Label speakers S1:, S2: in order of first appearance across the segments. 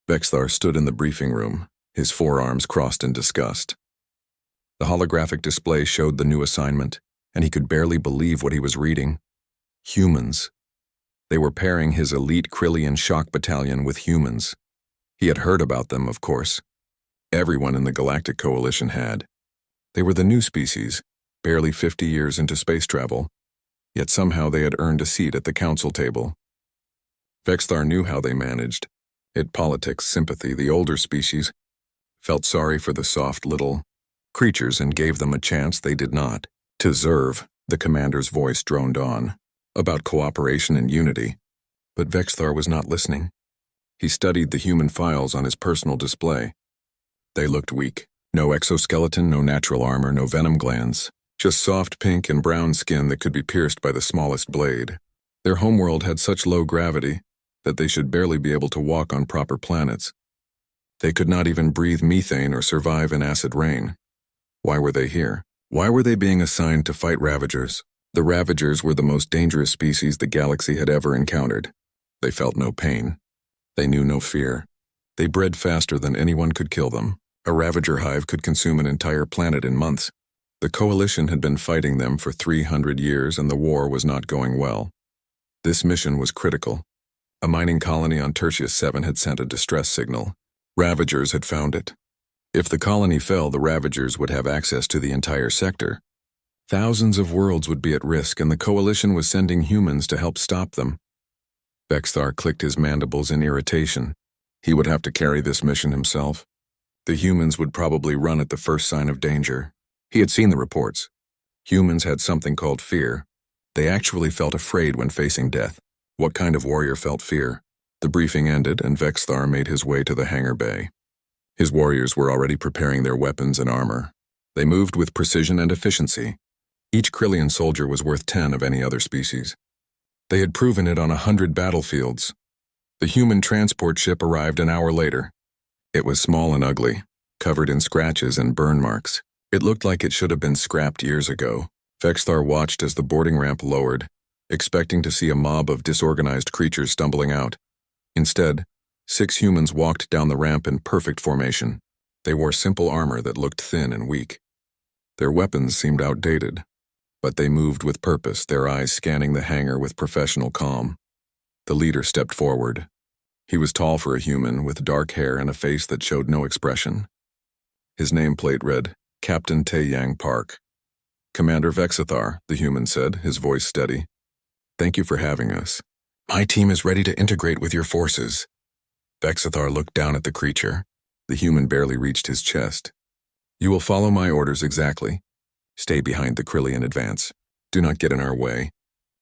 S1: Vexthar stood in the briefing room, his forearms crossed in disgust. The holographic display showed the new assignment, and he could barely believe what he was reading. Humans. They were pairing his elite Krillian shock battalion with humans. He had heard about them, of course. Everyone in the Galactic Coalition had. They were the new species, barely 50 years into space travel, yet somehow they had earned a seat at the council table. Vexthar knew how they managed. It politics, sympathy, the older species felt sorry for the soft little creatures and gave them a chance they did not. To Zerv, the commander's voice droned on, about cooperation and unity. But Vexthar was not listening. He studied the human files on his personal display. They looked weak. No exoskeleton, no natural armor, no venom glands. Just soft pink and brown skin that could be pierced by the smallest blade. Their homeworld had such low gravity that they should barely be able to walk on proper planets. They could not even breathe methane or survive in acid rain. Why were they here? Why were they being assigned to fight Ravagers? The Ravagers were the most dangerous species the galaxy had ever encountered. They felt no pain. They knew no fear. They bred faster than anyone could kill them. A Ravager hive could consume an entire planet in months. The Coalition had been fighting them for 300 years and the war was not going well. This mission was critical. A mining colony on Tertius 7 had sent a distress signal. Ravagers had found it. If the colony fell, the Ravagers would have access to the entire sector. Thousands of worlds would be at risk, and the Coalition was sending humans to help stop them. Vexthar clicked his mandibles in irritation. He would have to carry this mission himself. The humans would probably run at the first sign of danger. He had seen the reports. Humans had something called fear. They actually felt afraid when facing death. What kind of warrior felt fear? The briefing ended, and Vexthar made his way to the hangar bay. His warriors were already preparing their weapons and armor. They moved with precision and efficiency. Each Krillian soldier was worth 10 of any other species. They had proven it on 100 battlefields. The human transport ship arrived an hour later. It was small and ugly, covered in scratches and burn marks. It looked like it should have been scrapped years ago. Vexthar watched as the boarding ramp lowered, expecting to see a mob of disorganized creatures stumbling out. Instead, 6 humans walked down the ramp in perfect formation. They wore simple armor that looked thin and weak. Their weapons seemed outdated, but they moved with purpose, their eyes scanning the hangar with professional calm. The leader stepped forward. He was tall for a human, with dark hair and a face that showed no expression. His nameplate read, Captain Tae-Yang Park. Commander Vexthar, the human said, his voice steady. Thank you for having us. My team is ready to integrate with your forces. Vexthar looked down at the creature. The human barely reached his chest. You will follow my orders exactly. Stay behind the Krillian advance. Do not get in our way.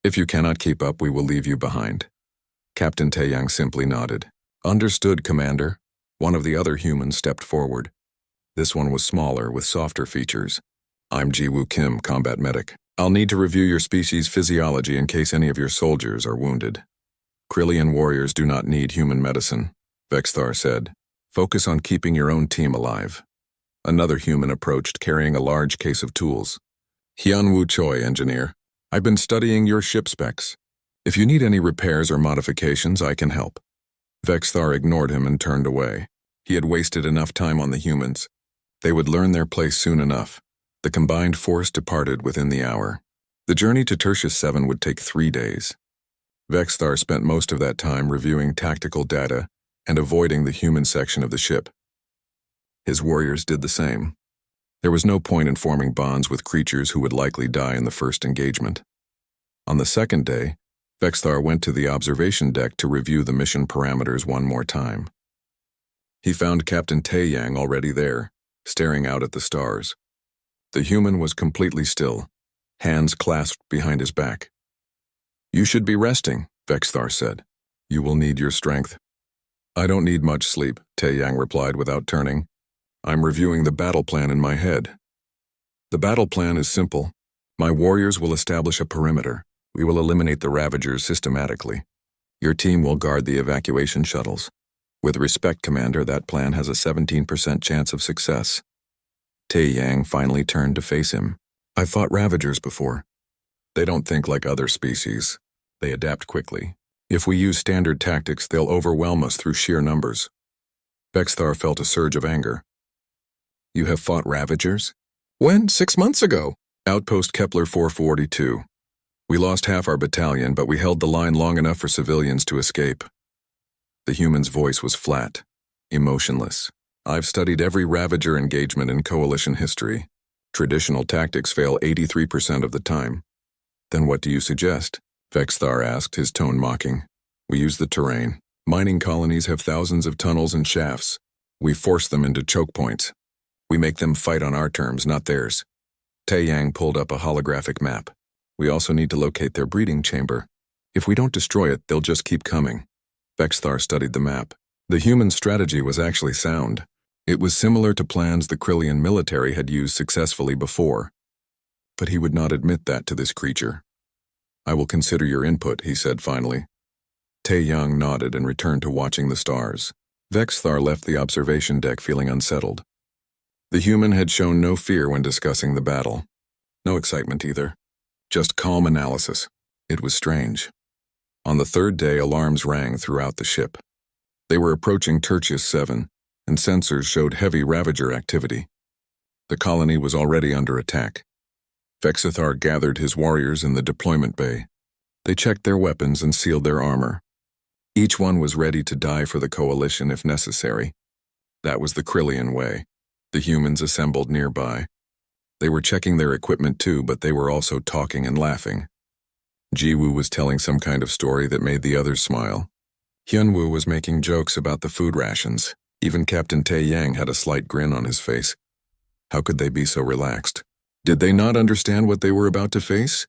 S1: If you cannot keep up, we will leave you behind. Captain Tae-Yang simply nodded. Understood, Commander. One of the other humans stepped forward. This one was smaller, with softer features. I'm Ji-Woo Kim, combat medic. I'll need to review your species' physiology in case any of your soldiers are wounded. Krillian warriors do not need human medicine, Vexthar said. Focus on keeping your own team alive. Another human approached, carrying a large case of tools. Hyunwoo Choi, engineer. I've been studying your ship specs. If you need any repairs or modifications, I can help. Vexthar ignored him and turned away. He had wasted enough time on the humans. They would learn their place soon enough. The combined force departed within the hour. The journey to Tertius 7 would take 3 days. Vexthar spent most of that time reviewing tactical data and avoiding the human section of the ship. His warriors did the same. There was no point in forming bonds with creatures who would likely die in the first engagement. On the second day, Vexthar went to the observation deck to review the mission parameters one more time. He found Captain Tae-Yang already there, staring out at the stars. The human was completely still, hands clasped behind his back. You should be resting, Vexthar said. You will need your strength. I don't need much sleep, Tae-Yang replied without turning. I'm reviewing the battle plan in my head. The battle plan is simple. My warriors will establish a perimeter. We will eliminate the Ravagers systematically. Your team will guard the evacuation shuttles. With respect, Commander, that plan has a 17% chance of success. Tae-Yang finally turned to face him. I've fought Ravagers before. They don't think like other species. They adapt quickly. If we use standard tactics, they'll overwhelm us through sheer numbers. Vexthar felt a surge of anger. You have fought Ravagers?
S2: When? 6 months ago.
S1: Outpost Kepler 442. We lost half our battalion, but we held the line long enough for civilians to escape. The human's voice was flat, emotionless. I've studied every Ravager engagement in Coalition history. Traditional tactics fail 83% of the time. Then what do you suggest? Vexthar asked, his tone mocking. We use the terrain. Mining colonies have thousands of tunnels and shafts. We force them into choke points. We make them fight on our terms, not theirs. Taeyang pulled up a holographic map. We also need to locate their breeding chamber. If we don't destroy it, they'll just keep coming. Vexthar studied the map. The human strategy was actually sound. It was similar to plans the Krillian military had used successfully before. But he would not admit that to this creature. I will consider your input, he said finally. Taeyang nodded and returned to watching the stars. Vexthar left the observation deck feeling unsettled. The human had shown no fear when discussing the battle. No excitement either. Just calm analysis. It was strange. On the third day, alarms rang throughout the ship. They were approaching Tertius 7, and sensors showed heavy Ravager activity. The colony was already under attack. Vexthar gathered his warriors in the deployment bay. They checked their weapons and sealed their armor. Each one was ready to die for the Coalition if necessary. That was the Krillian way. The humans assembled nearby. They were checking their equipment too, but they were also talking and laughing. Jiwoo was telling some kind of story that made the others smile. Hyunwoo was making jokes about the food rations. Even Captain Taeyang had a slight grin on his face. How could they be so relaxed? Did they not understand what they were about to face?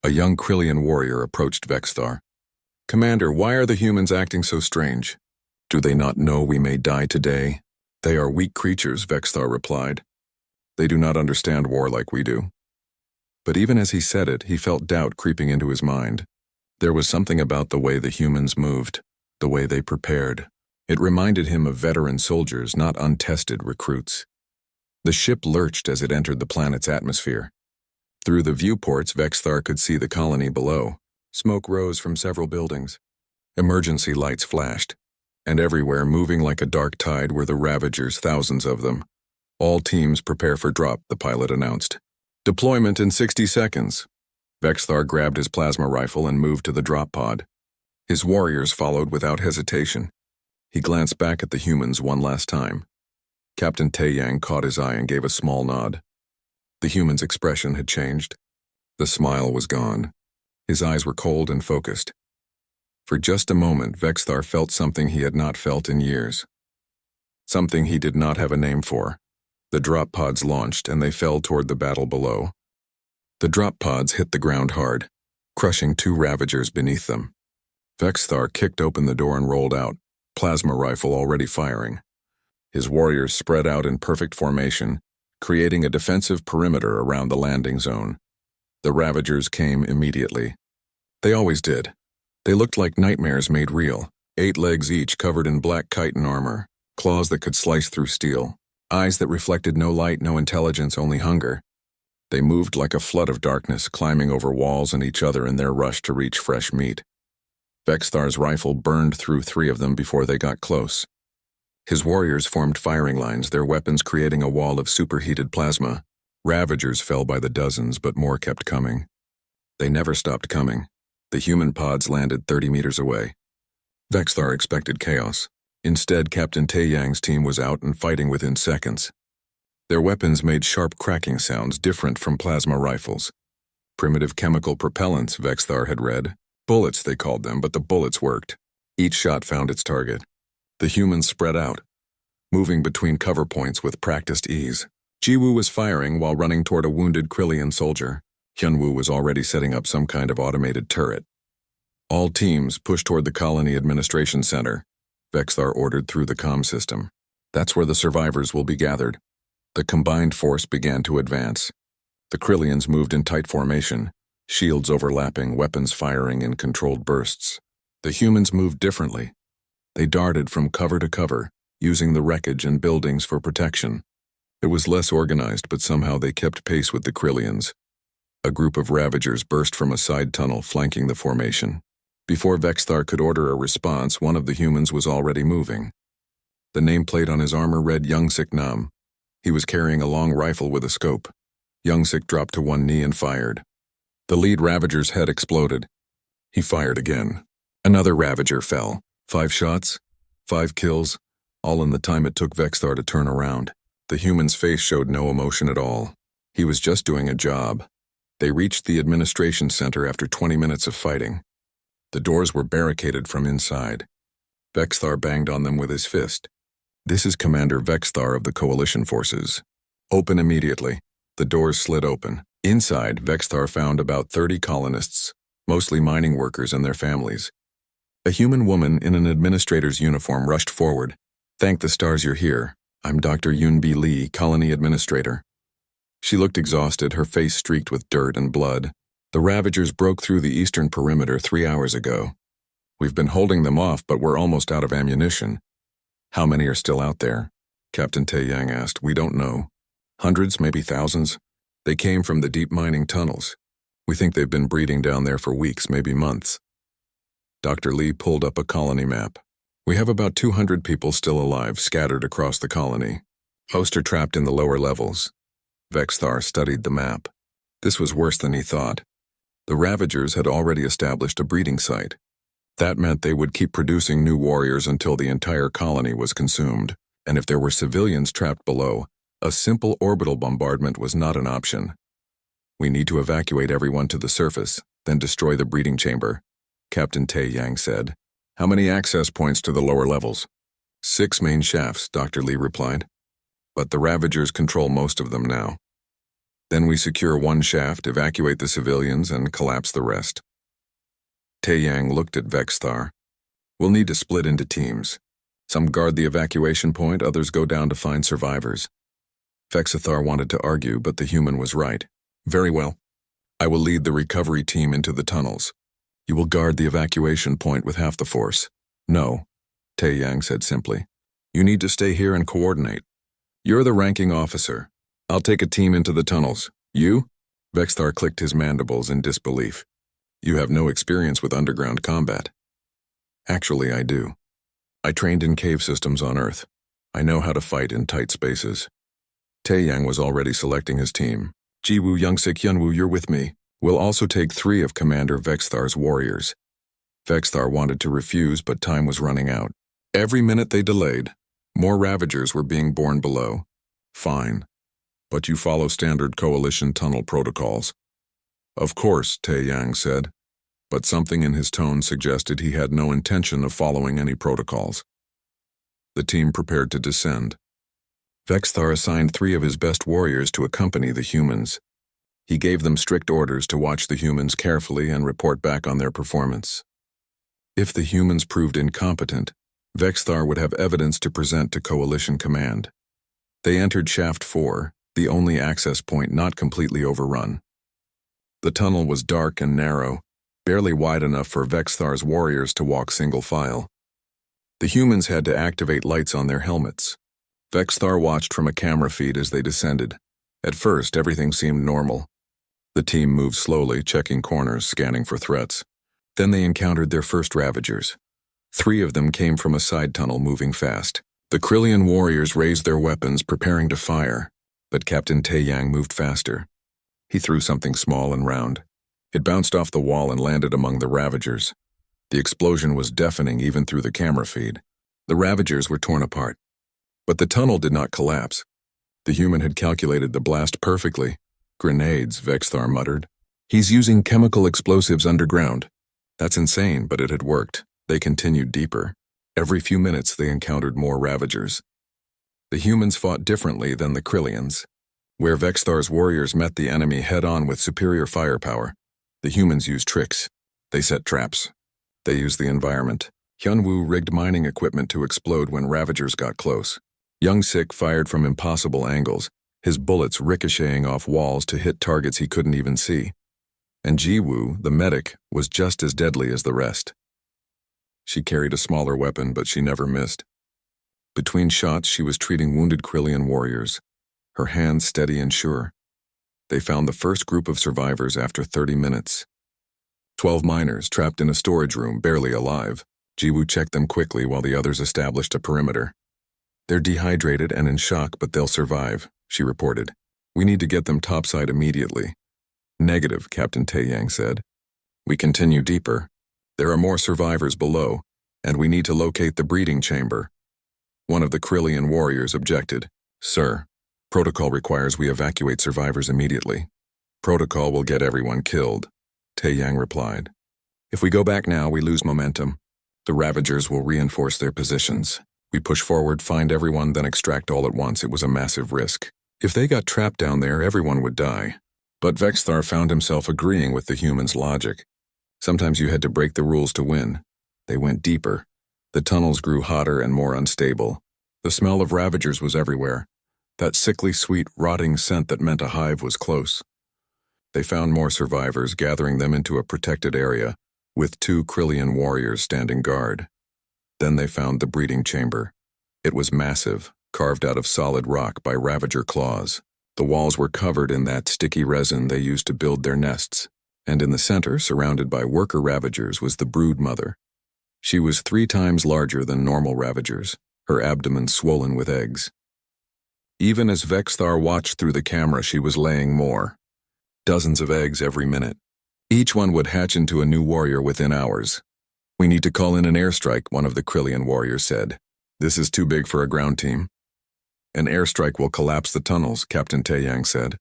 S1: A young Krillian warrior approached Vexthar. Commander, why are the humans acting so strange? Do they not know we may die today? They are weak creatures, Vexthar replied. They do not understand war like we do. But even as he said it, he felt doubt creeping into his mind. There was something about the way the humans moved, the way they prepared. It reminded him of veteran soldiers, not untested recruits. The ship lurched as it entered the planet's atmosphere. Through the viewports, Vexthar could see the colony below. Smoke rose from several buildings. Emergency lights flashed. And everywhere, moving like a dark tide, were the Ravagers, thousands of them. All teams prepare for drop, the pilot announced. Deployment in 60 seconds. Vexthar grabbed his plasma rifle and moved to the drop pod. His warriors followed without hesitation. He glanced back at the humans one last time. Captain Taeyang caught his eye and gave a small nod. The human's expression had changed. The smile was gone. His eyes were cold and focused. For just a moment, Vexthar felt something he had not felt in years. Something he did not have a name for. The drop pods launched, and they fell toward the battle below. The drop pods hit the ground hard, crushing 2 Ravagers beneath them. Vexthar kicked open the door and rolled out, plasma rifle already firing. His warriors spread out in perfect formation, creating a defensive perimeter around the landing zone. The Ravagers came immediately. They always did. They looked like nightmares made real, 8 legs each covered in black chitin armor, claws that could slice through steel, eyes that reflected no light, no intelligence, only hunger. They moved like a flood of darkness, climbing over walls and each other in their rush to reach fresh meat. Vexthar's rifle burned through 3 of them before they got close. His warriors formed firing lines, their weapons creating a wall of superheated plasma. Ravagers fell by the dozens, but more kept coming. They never stopped coming. The human pods landed 30 meters away. Vexthar expected chaos. Instead, Captain Taeyang's team was out and fighting within seconds. Their weapons made sharp cracking sounds different from plasma rifles. Primitive chemical propellants, Vexthar had read. Bullets, they called them, but the bullets worked. Each shot found its target. The humans spread out, moving between cover points with practiced ease. Jiwoo was firing while running toward a wounded Krillian soldier. Hyunwoo was already setting up some kind of automated turret. All teams pushed toward the colony administration center, Vexthar ordered through the comm system. That's where the survivors will be gathered. The combined force began to advance. The Krillians moved in tight formation, shields overlapping, weapons firing in controlled bursts. The humans moved differently. They darted from cover to cover, using the wreckage and buildings for protection. It was less organized, but somehow they kept pace with the Krillians. A group of Ravagers burst from a side tunnel flanking the formation. Before Vexthar could order a response, one of the humans was already moving. The nameplate on his armor read Youngsik Nam. He was carrying a long rifle with a scope. Youngsik dropped to one knee and fired. The lead Ravager's head exploded. He fired again. Another Ravager fell. 5 shots, 5 kills, all in the time it took Vexthar to turn around. The human's face showed no emotion at all. He was just doing a job. They reached the administration center after 20 minutes of fighting. The doors were barricaded from inside. Vexthar banged on them with his fist. "This is Commander Vexthar of the Coalition Forces. Open immediately." The doors slid open. Inside, Vexthar found about 30 colonists, mostly mining workers and their families. A human woman in an administrator's uniform rushed forward. "Thank the stars you're here. I'm Dr. Yunbi Lee, colony administrator." She looked exhausted, her face streaked with dirt and blood. "The Ravagers broke through the eastern perimeter 3 hours ago. We've been holding them off, but we're almost out of ammunition." "How many are still out there?" Captain Taeyang asked. "We don't know. Hundreds, maybe thousands. They came from the deep mining tunnels. We think they've been breeding down there for weeks, maybe months." Dr. Lee pulled up a colony map. "We have about 200 people still alive, scattered across the colony. Most are trapped in the lower levels." Vexthar studied the map. This was worse than he thought. The Ravagers had already established a breeding site. That meant they would keep producing new warriors until the entire colony was consumed, and if there were civilians trapped below, a simple orbital bombardment was not an option. "We need to evacuate everyone to the surface, then destroy the breeding chamber," Captain Taeyang said. "How many access points to the lower levels?" 6 main shafts, Dr. Lee replied. "But the Ravagers control most of them now. Then we secure 1 shaft, evacuate the civilians, and collapse the rest." Taeyang looked at Vexthar. "We'll need to split into teams. Some guard the evacuation point, others go down to find survivors." Vexthar wanted to argue, but the human was right. "Very well. I will lead the recovery team into the tunnels. You will guard the evacuation point with half the force." "No," Taeyang said simply. "You need to stay here and coordinate. You're the ranking officer. I'll take a team into the tunnels. You?" Vexthar clicked his mandibles in disbelief. "You have no experience with underground combat." "Actually, I do. I trained in cave systems on Earth. I know how to fight in tight spaces." Taeyang was already selecting his team. "Jiwoo, Youngsik, Hyunwoo, you're with me. We'll also take 3 of Commander Vexthar's warriors." Vexthar wanted to refuse, but time was running out. Every minute they delayed, more Ravagers were being born below. "Fine. But you follow standard coalition tunnel protocols." "Of course," Taeyang said, but something in his tone suggested he had no intention of following any protocols. The team prepared to descend. Vexthar assigned 3 of his best warriors to accompany the humans. He gave them strict orders to watch the humans carefully and report back on their performance. If the humans proved incompetent, Vexthar would have evidence to present to Coalition Command. They entered Shaft 4, the only access point not completely overrun. The tunnel was dark and narrow, barely wide enough for Vexthar's warriors to walk single file. The humans had to activate lights on their helmets. Vexthar watched from a camera feed as they descended. At first, everything seemed normal. The team moved slowly, checking corners, scanning for threats. Then they encountered their first Ravagers. 3 of them came from a side tunnel, moving fast. The Krillian warriors raised their weapons, preparing to fire, but Captain Taeyang moved faster. He threw something small and round. It bounced off the wall and landed among the Ravagers. The explosion was deafening even through the camera feed. The Ravagers were torn apart. But the tunnel did not collapse. The human had calculated the blast perfectly. "Grenades," Vexthar muttered. "He's using chemical explosives underground." That's insane, but it had worked. They continued deeper. Every few minutes they encountered more Ravagers. The humans fought differently than the Krillians. Where Vexthar's warriors met the enemy head-on with superior firepower, the humans used tricks. They set traps. They used the environment. Hyunwoo rigged mining equipment to explode when Ravagers got close. Youngsik fired from impossible angles, his bullets ricocheting off walls to hit targets he couldn't even see. And Jiwoo, the medic, was just as deadly as the rest. She carried a smaller weapon, but she never missed. Between shots, she was treating wounded Krillian warriors, her hands steady and sure. They found the first group of survivors after 30 minutes. 12 miners trapped in a storage room, barely alive. Jiwoo checked them quickly while the others established a perimeter. They're dehydrated and in shock, but they'll survive, she reported. We need to get them topside immediately. Negative, Captain Taeyang said. We continue deeper. There are more survivors below, and we need to locate the breeding chamber. One of the Krillian warriors objected. Sir, protocol requires we evacuate survivors immediately. Protocol will get everyone killed, Taeyang replied. If we go back now, we lose momentum. The Ravagers will reinforce their positions. We push forward, find everyone, then extract all at once. It was a massive risk. If they got trapped down there, everyone would die. But Vexthar found himself agreeing with the humans' logic. Sometimes you had to break the rules to win. They went deeper. The tunnels grew hotter and more unstable. The smell of Ravagers was everywhere. That sickly sweet, rotting scent that meant a hive was close. They found more survivors, gathering them into a protected area, with 2 Krillian warriors standing guard. Then they found the breeding chamber. It was massive, carved out of solid rock by Ravager claws. The walls were covered in that sticky resin they used to build their nests, and in the center, surrounded by worker Ravagers, was the brood mother. She was 3 times larger than normal Ravagers, her abdomen swollen with eggs. Even as Vexthar watched through the camera, she was laying more. Dozens of eggs every minute. Each one would hatch into a new warrior within hours. We need to call in an airstrike, one of the Krillian warriors said. This is too big for a ground team. An airstrike will collapse the tunnels, Captain Taeyang said.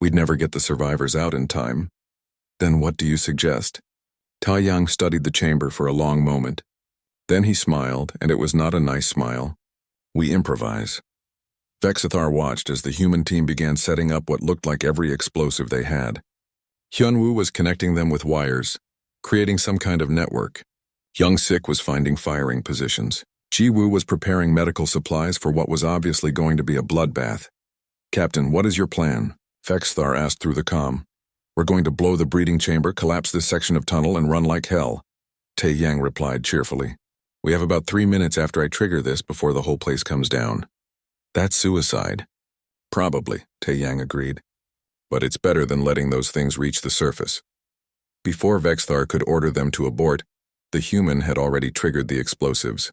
S1: We'd never get the survivors out in time. Then what do you suggest? Taeyang studied the chamber for a long moment. Then he smiled, and it was not a nice smile. We improvise. Vexithar watched as the human team began setting up what looked like every explosive they had. Hyunwoo was connecting them with wires, creating some kind of network. Young-Sik was finding firing positions. Jiwoo was preparing medical supplies for what was obviously going to be a bloodbath. Captain, what is your plan? Vexthar asked through the comm. We're going to blow the breeding chamber, collapse this section of tunnel, and run like hell. Taeyang replied cheerfully. We have about 3 minutes after I trigger this before the whole place comes down. That's suicide. Probably, Taeyang agreed. But it's better than letting those things reach the surface. Before Vexthar could order them to abort, the human had already triggered the explosives.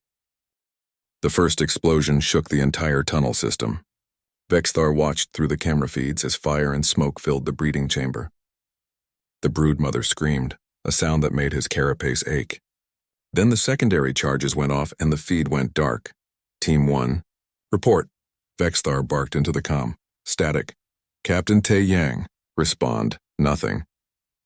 S1: The first explosion shook the entire tunnel system. Vexthar watched through the camera feeds as fire and smoke filled the breeding chamber. The broodmother screamed, a sound that made his carapace ache. Then the secondary charges went off and the feed went dark. Team 1. Report. Vexthar barked into the comm. Static. Captain Taeyang. Respond. Nothing.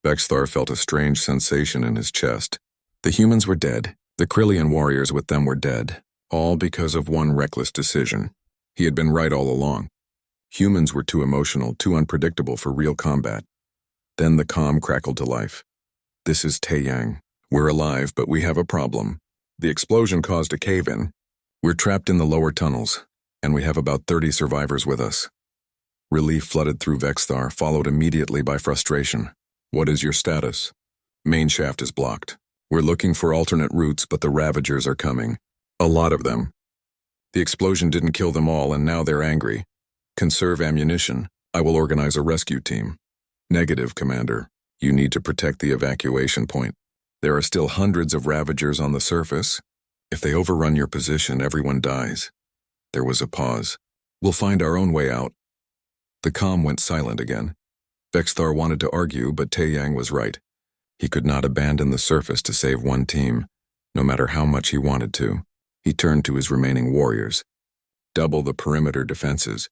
S1: Vexthar felt a strange sensation in his chest. The humans were dead. The Krillian warriors with them were dead. All because of one reckless decision. He had been right all along. Humans were too emotional, too unpredictable for real combat. Then the comm crackled to life. This is Taeyang. We're alive, but we have a problem. The explosion caused a cave-in. We're trapped in the lower tunnels, and we have about 30 survivors with us. Relief flooded through Vexthar, followed immediately by frustration. What is your status? Main shaft is blocked. We're looking for alternate routes, but the Ravagers are coming. A lot of them. The explosion didn't kill them all, and now they're angry. Conserve ammunition. I will organize a rescue team. Negative, Commander. You need to protect the evacuation point. There are still hundreds of Ravagers on the surface. If they overrun your position, everyone dies. There was a pause. We'll find our own way out. The comm went silent again. Vexthar wanted to argue, but Taeyang was right. He could not abandon the surface to save one team, no matter how much he wanted to. He turned to his remaining warriors. Double the perimeter defenses.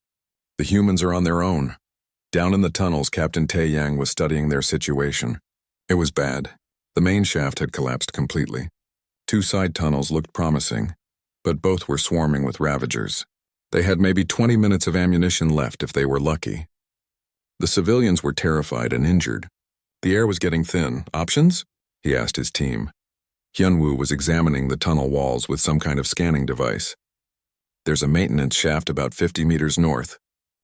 S1: The humans are on their own. Down in the tunnels, Captain Taeyang was studying their situation. It was bad. The main shaft had collapsed completely. 2 side tunnels looked promising, but both were swarming with Ravagers. They had maybe 20 minutes of ammunition left if they were lucky. The civilians were terrified and injured. The air was getting thin. Options? He asked his team. Hyunwoo was examining the tunnel walls with some kind of scanning device. There's a maintenance shaft about 50 meters north.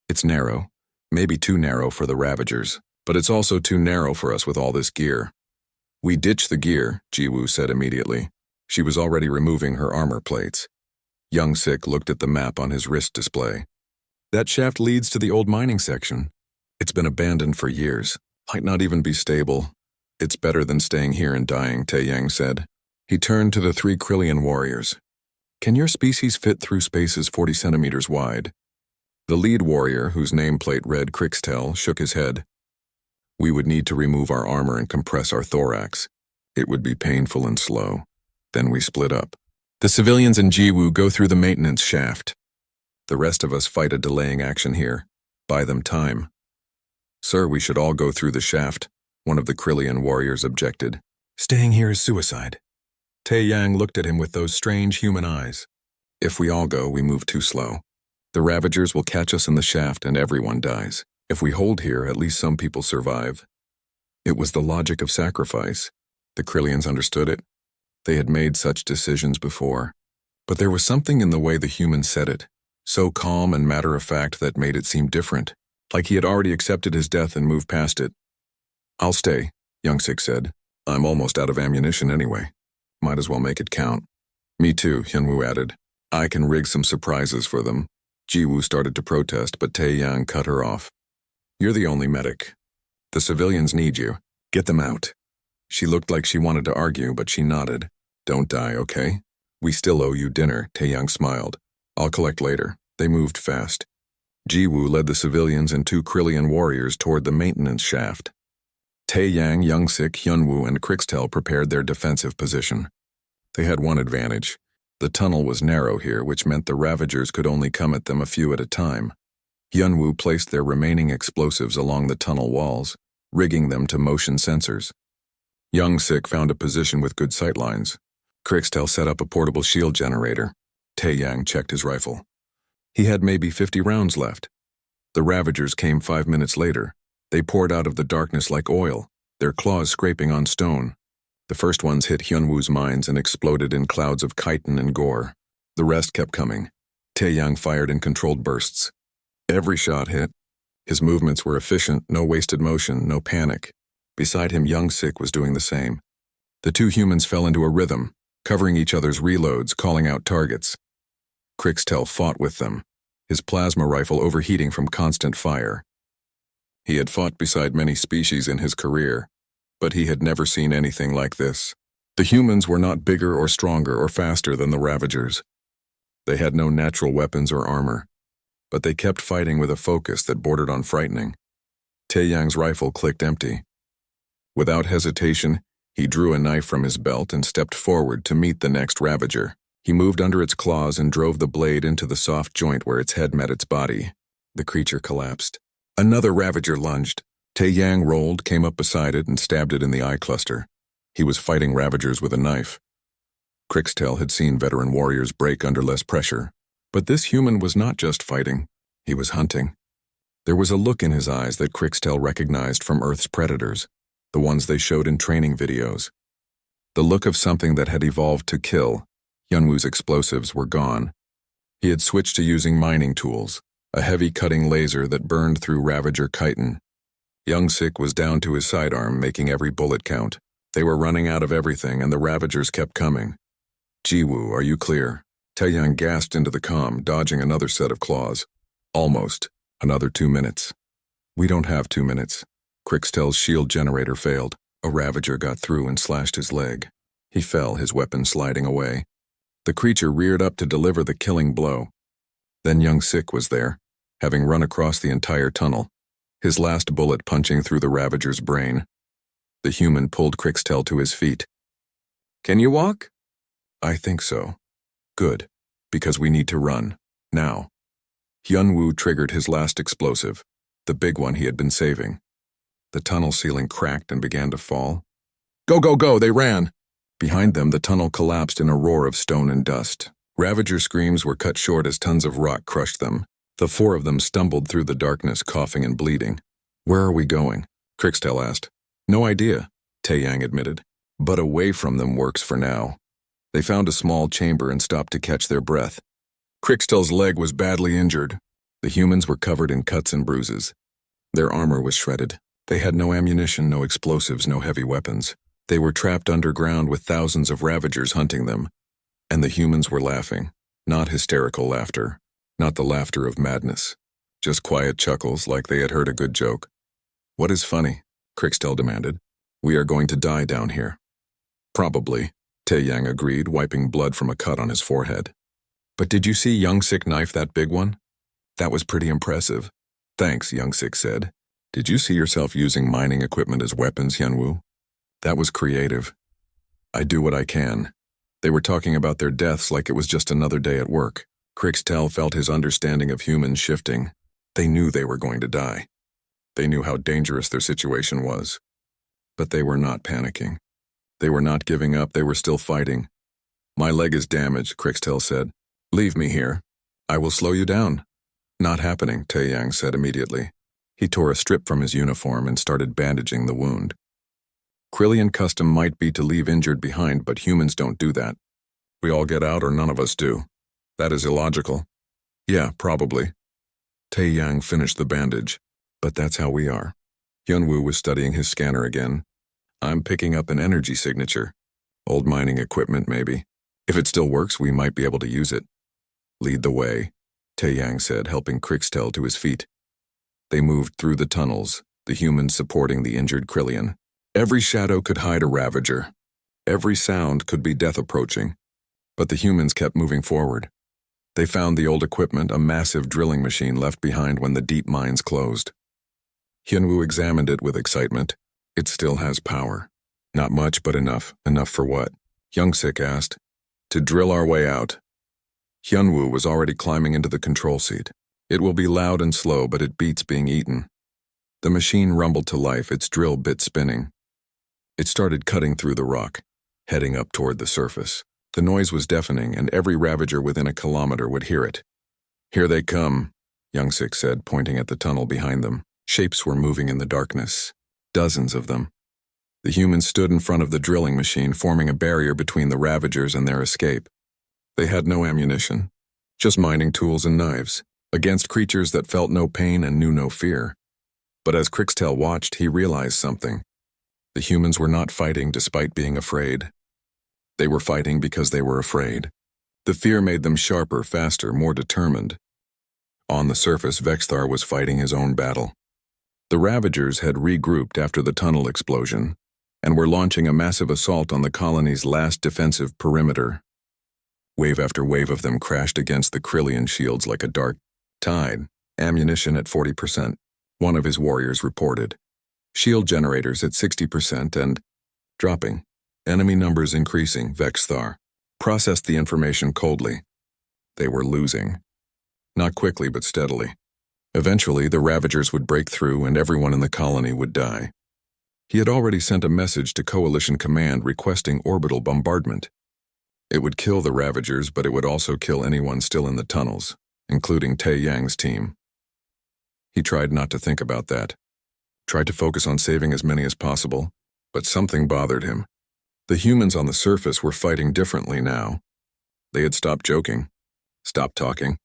S1: It's narrow, maybe too narrow for the Ravagers, but it's also too narrow for us with all this gear. We ditch the gear, Jiwoo said immediately. She was already removing her armor plates. Young-Sik looked at the map on his wrist display. That shaft leads to the old mining section. It's been abandoned for years. Might not even be stable. It's better than staying here and dying, Taeyang said. He turned to the 3 Krillian warriors. Can your species fit through spaces 40 centimeters wide? The lead warrior, whose nameplate read Crixtel, shook his head. We would need to remove our armor and compress our thorax. It would be painful and slow. Then we split up. The civilians and Jiwoo go through the maintenance shaft. The rest of us fight a delaying action here. Buy them time. Sir, we should all go through the shaft, one of the Krillian warriors objected. Staying here is suicide. Tae-yang looked at him with those strange human eyes. If we all go, we move too slow. The Ravagers will catch us in the shaft and everyone dies. If we hold here, at least some people survive. It was the logic of sacrifice. The Krillians understood it. They had made such decisions before. But there was something in the way the humans said it, so calm and matter-of-fact that made it seem different, like he had already accepted his death and moved past it. I'll stay, Young-sik said. I'm almost out of ammunition anyway. Might as well make it count. Me too, Hyunwoo added. I can rig some surprises for them. Jiwoo started to protest, but Tae-yang cut her off. You're the only medic. The civilians need you. Get them out. She looked like she wanted to argue, but she nodded. Don't die, okay? We still owe you dinner, Tae-yang smiled. I'll collect later. They moved fast. Jiwoo led the civilians and 2 Krillian warriors toward the maintenance shaft. Tae-yang, Young-sik, Hyunwoo, and Crixtel prepared their defensive position. They had one advantage. The tunnel was narrow here, which meant the Ravagers could only come at them a few at a time. Hyunwoo placed their remaining explosives along the tunnel walls, rigging them to motion sensors. Young-sik found a position with good sightlines. Crixtel set up a portable shield generator. Tae-yang checked his rifle. He had maybe 50 rounds left. The Ravagers came 5 minutes later. They poured out of the darkness like oil, their claws scraping on stone. The first ones hit Hyunwoo's mines and exploded in clouds of chitin and gore. The rest kept coming. Tae-yang fired in controlled bursts. Every shot hit. His movements were efficient, no wasted motion, no panic. Beside him, Young-sik was doing the same. The 2 humans fell into a rhythm, covering each other's reloads, calling out targets. Crixtel fought with them, his plasma rifle overheating from constant fire. He had fought beside many species in his career, but he had never seen anything like this. The humans were not bigger or stronger or faster than the Ravagers. They had no natural weapons or armor, but they kept fighting with a focus that bordered on frightening. Tae-yang's rifle clicked empty. Without hesitation, he drew a knife from his belt and stepped forward to meet the next Ravager. He moved under its claws and drove the blade into the soft joint where its head met its body. The creature collapsed. Another Ravager lunged. Tae-yang rolled, came up beside it, and stabbed it in the eye cluster. He was fighting Ravagers with a knife. Crixtel had seen veteran warriors break under less pressure. But this human was not just fighting. He was hunting. There was a look in his eyes that Crixtel recognized from Earth's predators, the ones they showed in training videos. The look of something that had evolved to kill. Hyunwoo's explosives were gone. He had switched to using mining tools, a heavy cutting laser that burned through Ravager chitin. Young-sik was down to his sidearm, making every bullet count. They were running out of everything, and the Ravagers kept coming. Jiwoo, are you clear? Tae-yang gasped into the comm, dodging another set of claws. Almost. Another 2 minutes. We don't have 2 minutes. Crixtel's shield generator failed. A Ravager got through and slashed his leg. He fell, his weapon sliding away. The creature reared up to deliver the killing blow. Then Young-sik was there, having run across the entire tunnel, his last bullet punching through the Ravager's brain. The human pulled Crixtel to his feet. Can you walk? I think so. Good, because we need to run, now. Hyunwoo triggered his last explosive, the big one he had been saving. The tunnel ceiling cracked and began to fall. Go, go, go, they ran! Behind them, the tunnel collapsed in a roar of stone and dust. Ravager screams were cut short as tons of rock crushed them. The 4 of them stumbled through the darkness, coughing and bleeding. Where are we going? Crixtel asked. No idea, Tae-yang admitted. But away from them works for now. They found a small chamber and stopped to catch their breath. Crixtel's leg was badly injured. The humans were covered in cuts and bruises. Their armor was shredded. They had no ammunition, no explosives, no heavy weapons. They were trapped underground with thousands of Ravagers hunting them. And the humans were laughing. Not hysterical laughter. Not the laughter of madness. Just quiet chuckles like they had heard a good joke. What is funny? Crixtel demanded. We are going to die down here. Probably, Tae-yang agreed, wiping blood from a cut on his forehead. But did you see Young-sik knife that big one? That was pretty impressive. Thanks, Young-sik said. Did you see yourself using mining equipment as weapons, Hyunwoo? That was creative. I do what I can. They were talking about their deaths like it was just another day at work. Krixtel felt his understanding of humans shifting. They knew they were going to die. They knew how dangerous their situation was. But they were not panicking. They were not giving up, they were still fighting. My leg is damaged, Krixtel said. Leave me here. I will slow you down. Not happening, Taeyang said immediately. He tore a strip from his uniform and started bandaging the wound. Krillian custom might be to leave injured behind, but humans don't do that. We all get out or none of us do. That is illogical. Yeah, probably. Taeyang finished the bandage. But that's how we are. Hyunwoo was studying his scanner again. I'm picking up an energy signature. Old mining equipment, maybe. If it still works, we might be able to use it. Lead the way, Taeyang said, helping Krixtel to his feet. They moved through the tunnels, the humans supporting the injured Krillian. Every shadow could hide a ravager. Every sound could be death approaching. But the humans kept moving forward. They found the old equipment, a massive drilling machine left behind when the deep mines closed. Hyunwoo examined it with excitement. It still has power. Not much, but enough. Enough for what? Young-sik asked. To drill our way out. Hyunwoo was already climbing into the control seat. It will be loud and slow, but it beats being eaten. The machine rumbled to life, its drill bit spinning. It started cutting through the rock, heading up toward the surface. The noise was deafening, and every ravager within a kilometer would hear it. Here they come, Young-sik said, pointing at the tunnel behind them. Shapes were moving in the darkness. Dozens of them. The humans stood in front of the drilling machine, forming a barrier between the ravagers and their escape. They had no ammunition, just mining tools and knives, against creatures that felt no pain and knew no fear. But as Krixtel watched, he realized something. The humans were not fighting despite being afraid. They were fighting because they were afraid. The fear made them sharper, faster, more determined. On the surface, Vexthar was fighting his own battle. The Ravagers had regrouped after the tunnel explosion and were launching a massive assault on the colony's last defensive perimeter. Wave after wave of them crashed against the Krillian shields like a dark tide. Ammunition at 40%, one of his warriors reported. Shield generators at 60% and dropping. Enemy numbers increasing, Vexthar processed the information coldly. They were losing. Not quickly, but steadily. Eventually, the Ravagers would break through and everyone in the colony would die. He had already sent a message to Coalition Command requesting orbital bombardment. It would kill the Ravagers, but it would also kill anyone still in the tunnels, including Taeyang's team. He tried not to think about that. Tried to focus on saving as many as possible, but something bothered him. The humans on the surface were fighting differently now. They had stopped joking, stopped talking.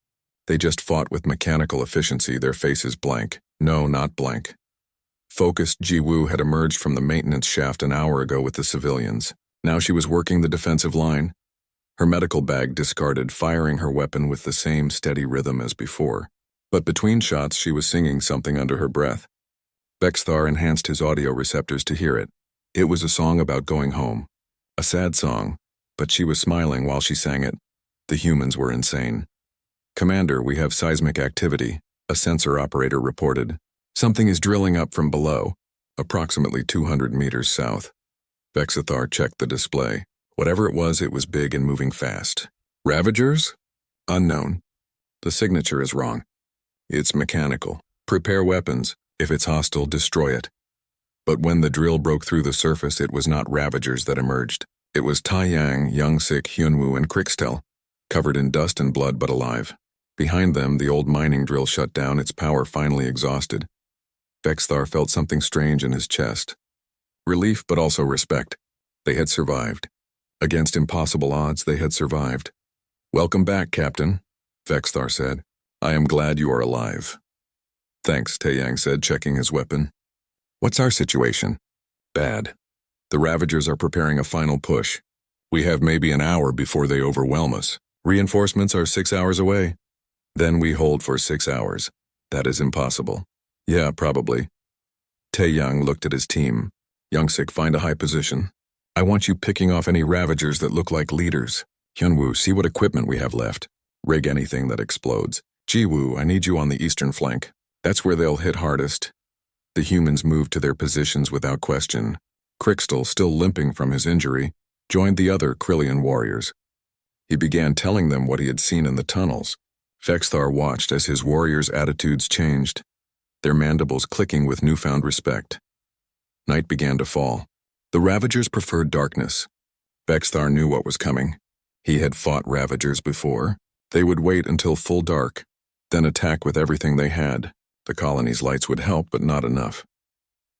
S1: They just fought with mechanical efficiency, their faces blank. No, not blank. Focused, Ji-woo had emerged from the maintenance shaft an hour ago with the civilians. Now she was working the defensive line. Her medical bag discarded, firing her weapon with the same steady rhythm as before. But between shots, she was singing something under her breath. Vexthar enhanced his audio receptors to hear it. It was a song about going home. A sad song, but she was smiling while she sang it. The humans were insane. Commander, we have seismic activity, a sensor operator reported. Something is drilling up from below, approximately 200 meters south. Vexthar checked the display. Whatever it was big and moving fast. Ravagers? Unknown. The signature is wrong. It's mechanical. Prepare weapons. If it's hostile, destroy it. But when the drill broke through the surface, it was not Ravagers that emerged. It was Taeyang, Young-sik, Hyunwoo, and Krixtel, covered in dust and blood but alive. Behind them, the old mining drill shut down, its power finally exhausted. Vexthar felt something strange in his chest. Relief, but also respect. They had survived. Against impossible odds, they had survived. Welcome back, Captain, Vexthar said. I am glad you are alive. Thanks, Taeyang said, checking his weapon. What's our situation? Bad. The Ravagers are preparing a final push. We have maybe an hour before they overwhelm us. Reinforcements are 6 hours away. Then we hold for 6 hours. That is impossible. Yeah, probably. Taeyang looked at his team. Young-sik, find a high position. I want you picking off any Ravagers that look like leaders. Hyunwoo, see what equipment we have left. Rig anything that explodes. Jiwoo, I need you on the eastern flank. That's where they'll hit hardest. The humans moved to their positions without question. Crystal, still limping from his injury, joined the other Krillian warriors. He began telling them what he had seen in the tunnels. Vexthar watched as his warriors' attitudes changed, their mandibles clicking with newfound respect. Night began to fall. The Ravagers preferred darkness. Vexthar knew what was coming. He had fought Ravagers before. They would wait until full dark, then attack with everything they had. The colony's lights would help, but not enough.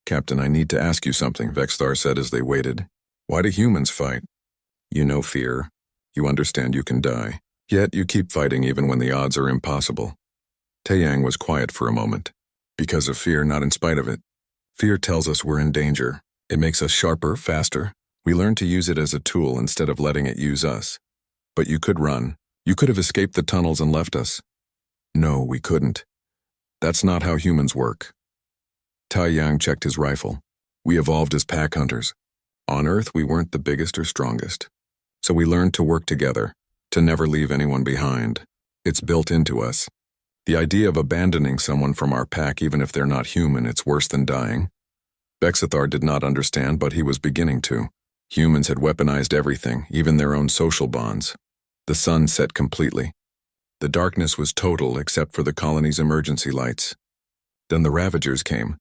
S1: Captain, I need to ask you something, Vexthar said as they waited. Why do humans fight? You know fear. You understand you can die. Yet you keep fighting even when the odds are impossible. Taeyang was quiet for a moment. Because of fear, not in spite of it. Fear tells us we're in danger. It makes us sharper, faster. We learn to use it as a tool instead of letting it use us. But you could run. You could have escaped the tunnels and left us. No, we couldn't. That's not how humans work. Taeyang checked his rifle. We evolved as pack hunters. On Earth, we weren't the biggest or strongest. So we learned to work together, to never leave anyone behind. It's built into us. The idea of abandoning someone from our pack, even if they're not human, it's worse than dying. Vexthar did not understand, but he was beginning to. Humans had weaponized everything, even their own social bonds. The sun set completely. The darkness was total except for the colony's emergency lights. Then the Ravagers came.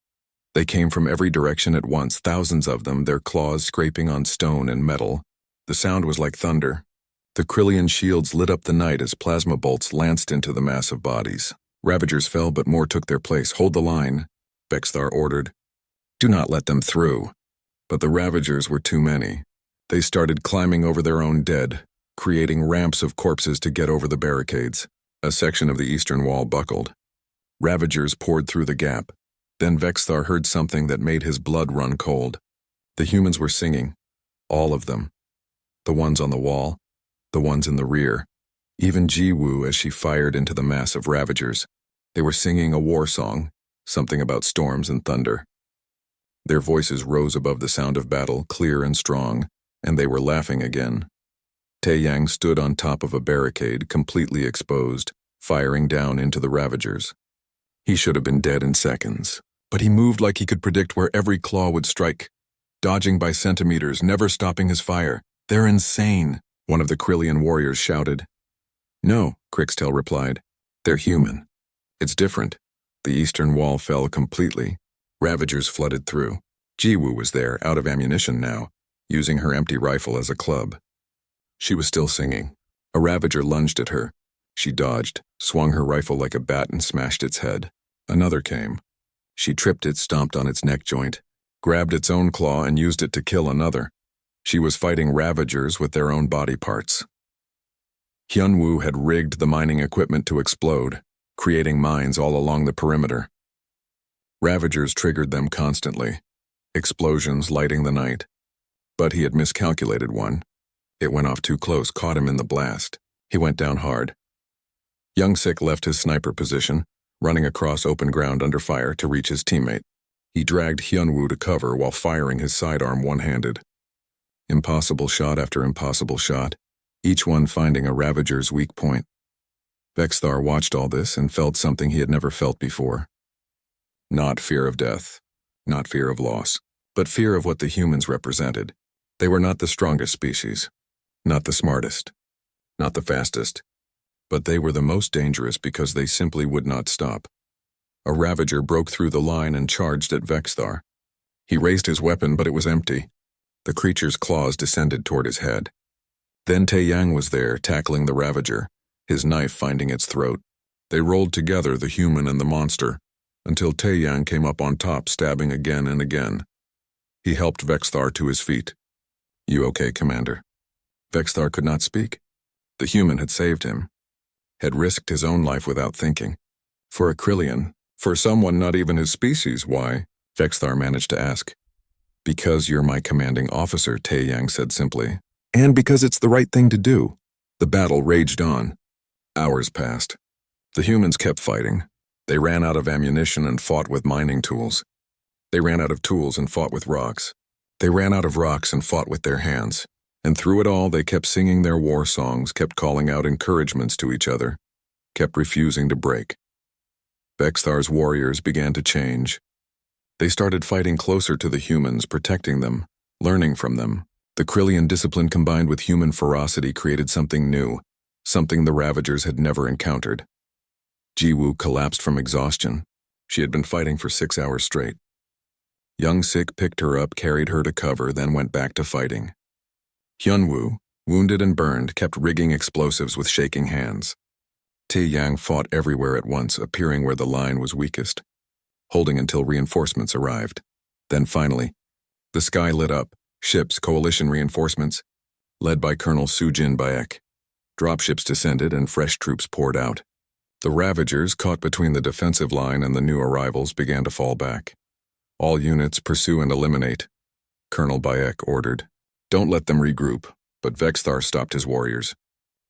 S1: They came from every direction at once, thousands of them, their claws scraping on stone and metal. The sound was like thunder. The Krillian shields lit up the night as plasma bolts lanced into the massive bodies. Ravagers fell, but more took their place. Hold the line, Vexthar ordered. Do not let them through. But the Ravagers were too many. They started climbing over their own dead, creating ramps of corpses to get over the barricades. A section of the eastern wall buckled. Ravagers poured through the gap. Then Vexthar heard something that made his blood run cold. The humans were singing. All of them. The ones on the wall, the ones in the rear. Even Jiwoo as she fired into the mass of Ravagers. They were singing a war song, something about storms and thunder. Their voices rose above the sound of battle, clear and strong, and they were laughing again. Taeyang stood on top of a barricade, completely exposed, firing down into the Ravagers. He should have been dead in seconds, but he moved like he could predict where every claw would strike, dodging by centimeters, never stopping his fire. They're insane, one of the Krillian warriors shouted. No, Crixtel replied. They're human. It's different. The eastern wall fell completely. Ravagers flooded through. Jiwoo was there, out of ammunition now, using her empty rifle as a club. She was still singing. A Ravager lunged at her. She dodged, swung her rifle like a bat and smashed its head. Another came. She tripped it, stomped on its neck joint, grabbed its own claw and used it to kill another. She was fighting Ravagers with their own body parts. Hyunwoo had rigged the mining equipment to explode, creating mines all along the perimeter. Ravagers triggered them constantly, explosions lighting the night. But he had miscalculated one. It went off too close, caught him in the blast. He went down hard. Youngsik left his sniper position, running across open ground under fire to reach his teammate. He dragged Hyunwoo to cover while firing his sidearm one-handed. Impossible shot after impossible shot, each one finding a Ravager's weak point. Vexthar watched all this and felt something he had never felt before. Not fear of death, not fear of loss, but fear of what the humans represented. They were not the strongest species, not the smartest, not the fastest, but they were the most dangerous because they simply would not stop. A Ravager broke through the line and charged at Vexthar. He raised his weapon, but it was empty. The creature's claws descended toward his head. Then Taeyang was there, tackling the Ravager, his knife finding its throat. They rolled together, the human and the monster, until Taeyang came up on top, stabbing again and again. He helped Vexthar to his feet. You okay, Commander? Vexthar could not speak. The human had saved him, had risked his own life without thinking. For a Krillian, for someone not even his species, why? Vexthar managed to ask. Because you're my commanding officer, Taeyang said simply. And because it's the right thing to do. The battle raged on. Hours passed. The humans kept fighting. They ran out of ammunition and fought with mining tools. They ran out of tools and fought with rocks. They ran out of rocks and fought with their hands. And through it all, they kept singing their war songs, kept calling out encouragements to each other, kept refusing to break. Vexthar's warriors began to change. They started fighting closer to the humans, protecting them, learning from them. The Krillian discipline combined with human ferocity created something new, something the Ravagers had never encountered. Jiwoo collapsed from exhaustion. She had been fighting for 6 hours straight. Young Sik picked her up, carried her to cover, then went back to fighting. Hyunwoo, wounded and burned, kept rigging explosives with shaking hands. Tae-yang fought everywhere at once, appearing where the line was weakest, holding until reinforcements arrived. Then finally, the sky lit up, ships, coalition reinforcements, led by Colonel Sujin Baek. Dropships descended and fresh troops poured out. The Ravagers, caught between the defensive line and the new arrivals, began to fall back. All units pursue and eliminate, Colonel Baek ordered. Don't let them regroup, but Vexthar stopped his warriors.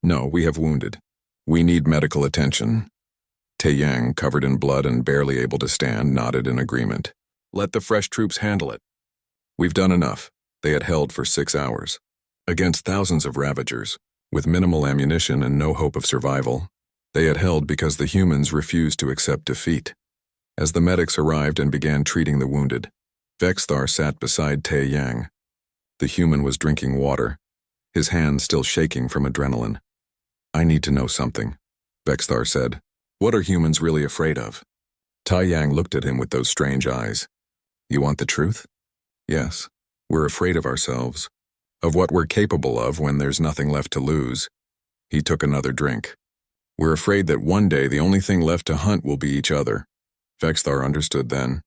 S1: No, we have wounded. We need medical attention. Tae-yang, covered in blood and barely able to stand, nodded in agreement. Let the fresh troops handle it. We've done enough. They had held for 6 hours. Against thousands of Ravagers, with minimal ammunition and no hope of survival, they had held because the humans refused to accept defeat. As the medics arrived and began treating the wounded, Vexthar sat beside Tae-yang. The human was drinking water, his hands still shaking from adrenaline. I need to know something, Vexthar said. What are humans really afraid of? Tae-yang looked at him with those strange eyes. You want the truth? Yes, we're afraid of ourselves, of what we're capable of when there's nothing left to lose. He took another drink. We're afraid that one day the only thing left to hunt will be each other. Vexthar understood then.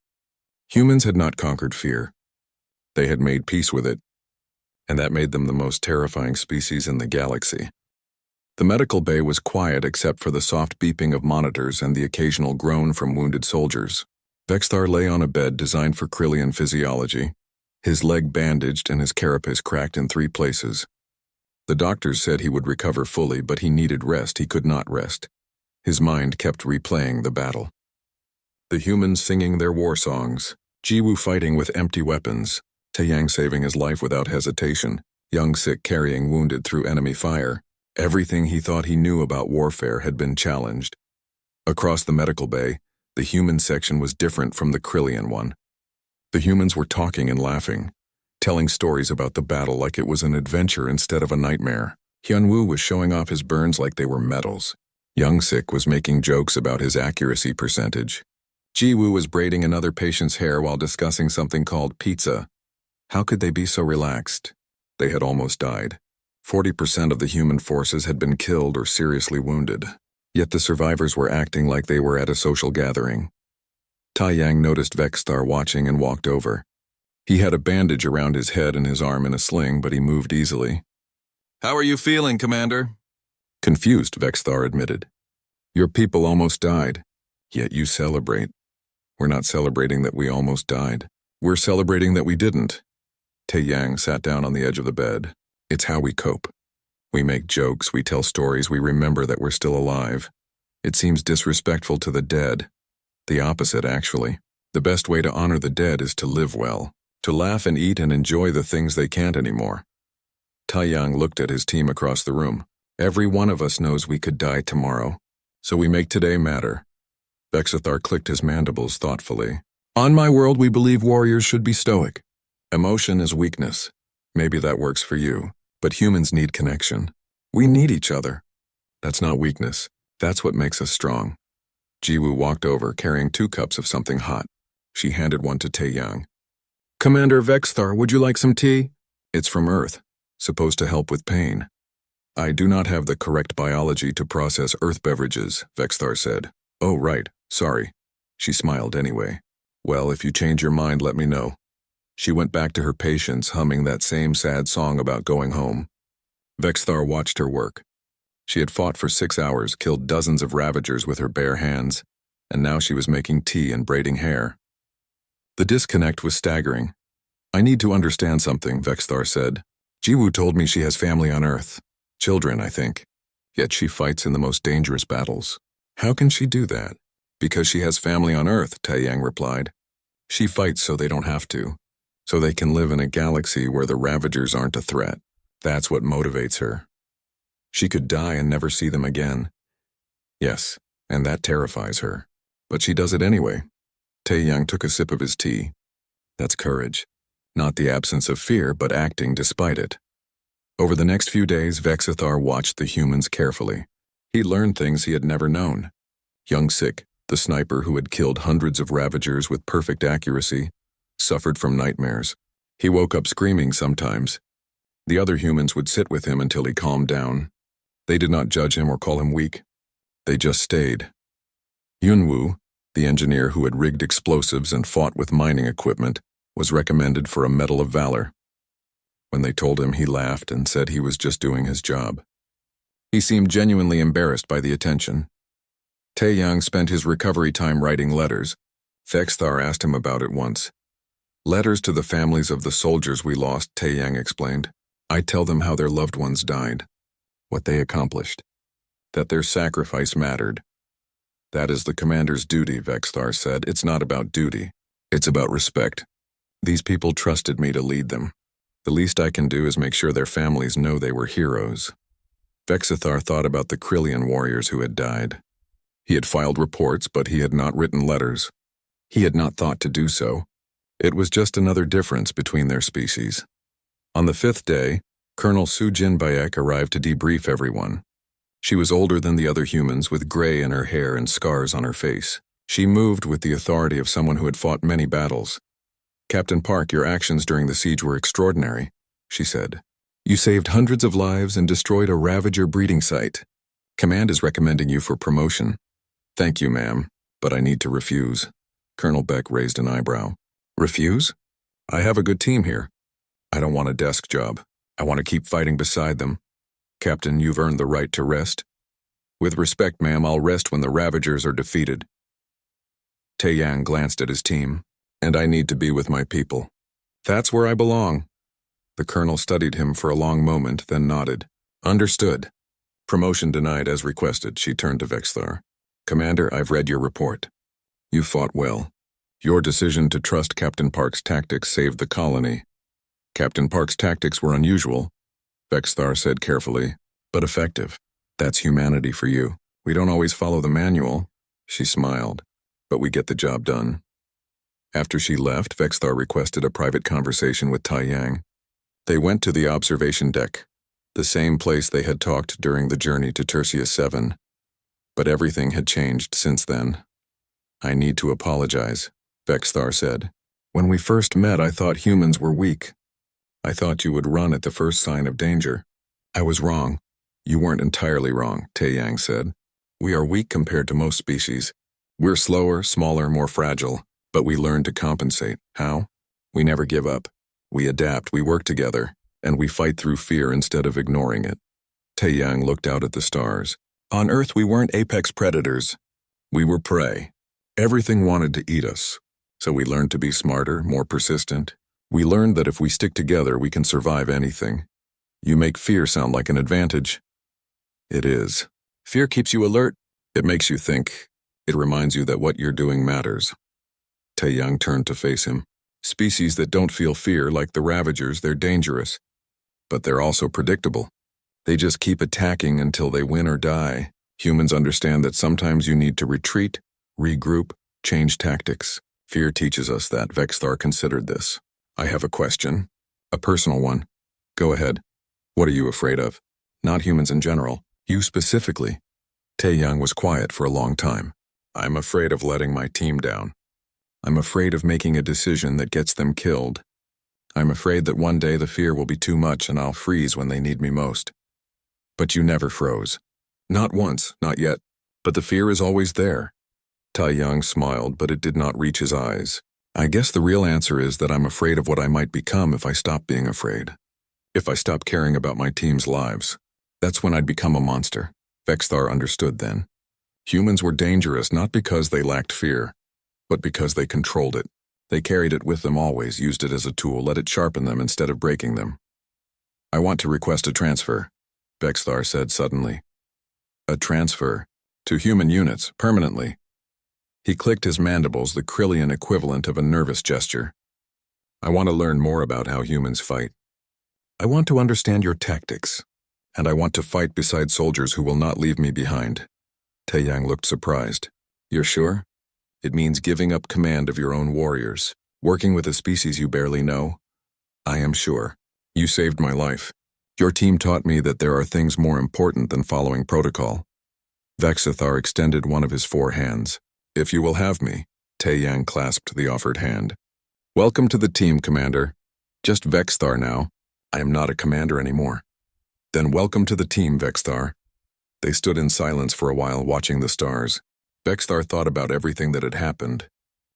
S1: Humans had not conquered fear. They had made peace with it, and that made them the most terrifying species in the galaxy. The medical bay was quiet except for the soft beeping of monitors and the occasional groan from wounded soldiers. Vexthar lay on a bed designed for Krillian physiology, his leg bandaged and his carapace cracked in 3 places. The doctors said he would recover fully, but he needed rest. He could not rest. His mind kept replaying the battle. The humans singing their war songs, Jiwoo fighting with empty weapons, Tae-yang saving his life without hesitation, Young Sik carrying wounded through enemy fire. Everything he thought he knew about warfare had been challenged. Across the medical bay, the human section was different from the Krillian one. The humans were talking and laughing, telling stories about the battle like it was an adventure instead of a nightmare. Hyunwoo was showing off his burns like they were medals. Young Sik was making jokes about his accuracy percentage. Jiwoo was braiding another patient's hair while discussing something called pizza. How could they be so relaxed? They had almost died. 40% of the human forces had been killed or seriously wounded, yet the survivors were acting like they were at a social gathering. Tae-yang noticed Vexthar watching and walked over. He had a bandage around his head and his arm in a sling, but he moved easily. How are you feeling, Commander? Confused, Vexthar admitted. Your people almost died, yet you celebrate. We're not celebrating that we almost died. We're celebrating that we didn't. Tae-yang sat down on the edge of the bed. It's how we cope. We make jokes, we tell stories, we remember that we're still alive. It seems disrespectful to the dead. The opposite, actually. The best way to honor the dead is to live well, to laugh and eat and enjoy the things they can't anymore. Tae-yang looked at his team across the room. Every one of us knows we could die tomorrow, so we make today matter. Vexthar clicked his mandibles thoughtfully. On my world, we believe warriors should be stoic. Emotion is weakness. Maybe that works for you. But humans need connection. We need each other. That's not weakness. That's what makes us strong. Jiwoo walked over, carrying 2 cups of something hot. She handed one to Tae-yang. Commander Vexthar, would you like some tea? It's from Earth, supposed to help with pain. I do not have the correct biology to process Earth beverages, Vexthar said. Oh, right, sorry. She smiled anyway. Well, if you change your mind, let me know. She went back to her patients, humming that same sad song about going home. Vexthar watched her work. She had fought for 6 hours, killed dozens of Ravagers with her bare hands, and now she was making tea and braiding hair. The disconnect was staggering. I need to understand something, Vexthar said. Jiwoo told me she has family on Earth. Children, I think. Yet she fights in the most dangerous battles. How can she do that? Because she has family on Earth, Tae-yang replied. She fights so they don't have to. So they can live in a galaxy where the Ravagers aren't a threat. That's what motivates her. She could die and never see them again. Yes, and that terrifies her. But she does it anyway. Tae-young took a sip of his tea. That's courage. Not the absence of fear, but acting despite it. Over the next few days, Vexithar watched the humans carefully. He learned things he had never known. Young Sik, the sniper who had killed hundreds of Ravagers with perfect accuracy, suffered from nightmares. He woke up screaming sometimes. The other humans would sit with him until he calmed down. They did not judge him or call him weak. They just stayed. Yunwoo, the engineer who had rigged explosives and fought with mining equipment, was recommended for a Medal of Valor. When they told him, he laughed and said he was just doing his job. He seemed genuinely embarrassed by the attention. Tae-young spent his recovery time writing letters. Vexthar asked him about it once. Letters to the families of the soldiers we lost, Tae-young explained. I tell them how their loved ones died, what they accomplished, that their sacrifice mattered. That is the commander's duty, Vexthar said. It's not about duty. It's about respect. These people trusted me to lead them. The least I can do is make sure their families know they were heroes. Vexithar thought about the Krillian warriors who had died. He had filed reports, but he had not written letters. He had not thought to do so. It was just another difference between their species. On the 5th day, Colonel Sujin Bayek arrived to debrief everyone. She was older than the other humans, with gray in her hair and scars on her face. She moved with the authority of someone who had fought many battles. Captain Park, your actions during the siege were extraordinary, she said. You saved hundreds of lives and destroyed a Ravager breeding site. Command is recommending you for promotion. Thank you, ma'am, but I need to refuse. Colonel Beck raised an eyebrow. Refuse? I have a good team here. I don't want a desk job. I want to keep fighting beside them. Captain, you've earned the right to rest. With respect, ma'am, I'll rest when the Ravagers are defeated. Tae-yang glanced at his team. And I need to be with my people. That's where I belong. The colonel studied him for a long moment, then nodded. Understood. Promotion denied as requested, she turned to Vexthar. Commander, I've read your report. You fought well. Your decision to trust Captain Park's tactics saved the colony. Captain Park's tactics were unusual, Vexthar said carefully, but effective. That's humanity for you. We don't always follow the manual, she smiled, but we get the job done. After she left, Vexthar requested a private conversation with Tae-yang. They went to the observation deck, the same place they had talked during the journey to Tertia 7. But everything had changed since then. I need to apologize, Vexthar said. When we first met, I thought humans were weak. I thought you would run at the first sign of danger. I was wrong. You weren't entirely wrong, Tae-yang said. We are weak compared to most species. We're slower, smaller, more fragile. But we learn to compensate. How? We never give up. We adapt, we work together, and we fight through fear instead of ignoring it. Tae-yang looked out at the stars. On Earth, we weren't apex predators. We were prey. Everything wanted to eat us. So we learned to be smarter, more persistent. We learned that if we stick together, we can survive anything. You make fear sound like an advantage. It is. Fear keeps you alert. It makes you think. It reminds you that what you're doing matters. Tae-young turned to face him. Species that don't feel fear, like the Ravagers, they're dangerous. But they're also predictable. They just keep attacking until they win or die. Humans understand that sometimes you need to retreat, regroup, change tactics. Fear teaches us that. Vexthar considered this. I have a question. A personal one. Go ahead. What are you afraid of? Not humans in general. You specifically. Tae-young was quiet for a long time. I'm afraid of letting my team down. I'm afraid of making a decision that gets them killed. I'm afraid that one day the fear will be too much and I'll freeze when they need me most. But you never froze. Not once, not yet. But the fear is always there. Tae-young smiled, but it did not reach his eyes. I guess the real answer is that I'm afraid of what I might become if I stop being afraid. If I stop caring about my team's lives. That's when I'd become a monster. Vexthar understood then. Humans were dangerous not because they lacked fear, but because they controlled it. They carried it with them always, used it as a tool, let it sharpen them instead of breaking them. I want to request a transfer, Vexthar said suddenly. A transfer to human units, permanently. He clicked his mandibles, the Krillian equivalent of a nervous gesture. I want to learn more about how humans fight. I want to understand your tactics, and I want to fight beside soldiers who will not leave me behind. Taeyang looked surprised. You're sure? It means giving up command of your own warriors, working with a species you barely know. I am sure. You saved my life. Your team taught me that there are things more important than following protocol. Vexithar extended one of his 4 hands. If you will have me, Taeyang clasped the offered hand. Welcome to the team, Commander. Just Vexthar now. I am not a commander anymore. Then welcome to the team, Vexthar. They stood in silence for a while, watching the stars. Vexthar thought about everything that had happened.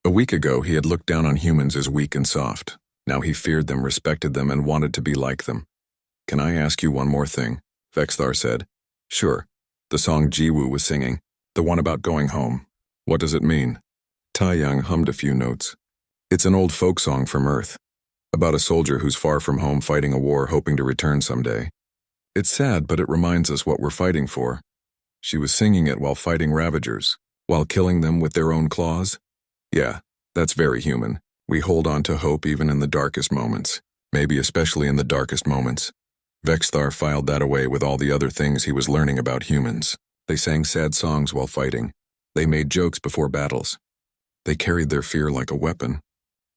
S1: A week ago, he had looked down on humans as weak and soft. Now he feared them, respected them, and wanted to be like them. Can I ask you one more thing? Vexthar said. Sure. The song Jiwoo was singing, the one about going home. What does it mean? Taeyang hummed a few notes. It's an old folk song from Earth, about a soldier who's far from home fighting a war hoping to return someday. It's sad, but it reminds us what we're fighting for. She was singing it while fighting Ravagers, while killing them with their own claws. Yeah, that's very human. We hold on to hope even in the darkest moments, maybe especially in the darkest moments. Vexthar filed that away with all the other things he was learning about humans. They sang sad songs while fighting. They made jokes before battles. They carried their fear like a weapon.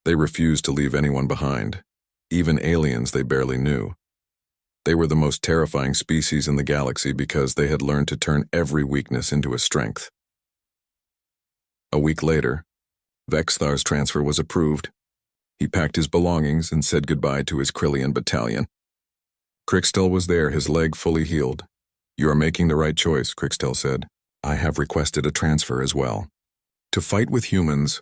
S1: They refused to leave anyone behind, even aliens they barely knew. They were the most terrifying species in the galaxy because they had learned to turn every weakness into a strength. A week later, Vexthar's transfer was approved. He packed his belongings and said goodbye to his Krillian battalion. Crixtel was there, his leg fully healed. You are making the right choice, Crixtel said. I have requested a transfer as well. To fight with humans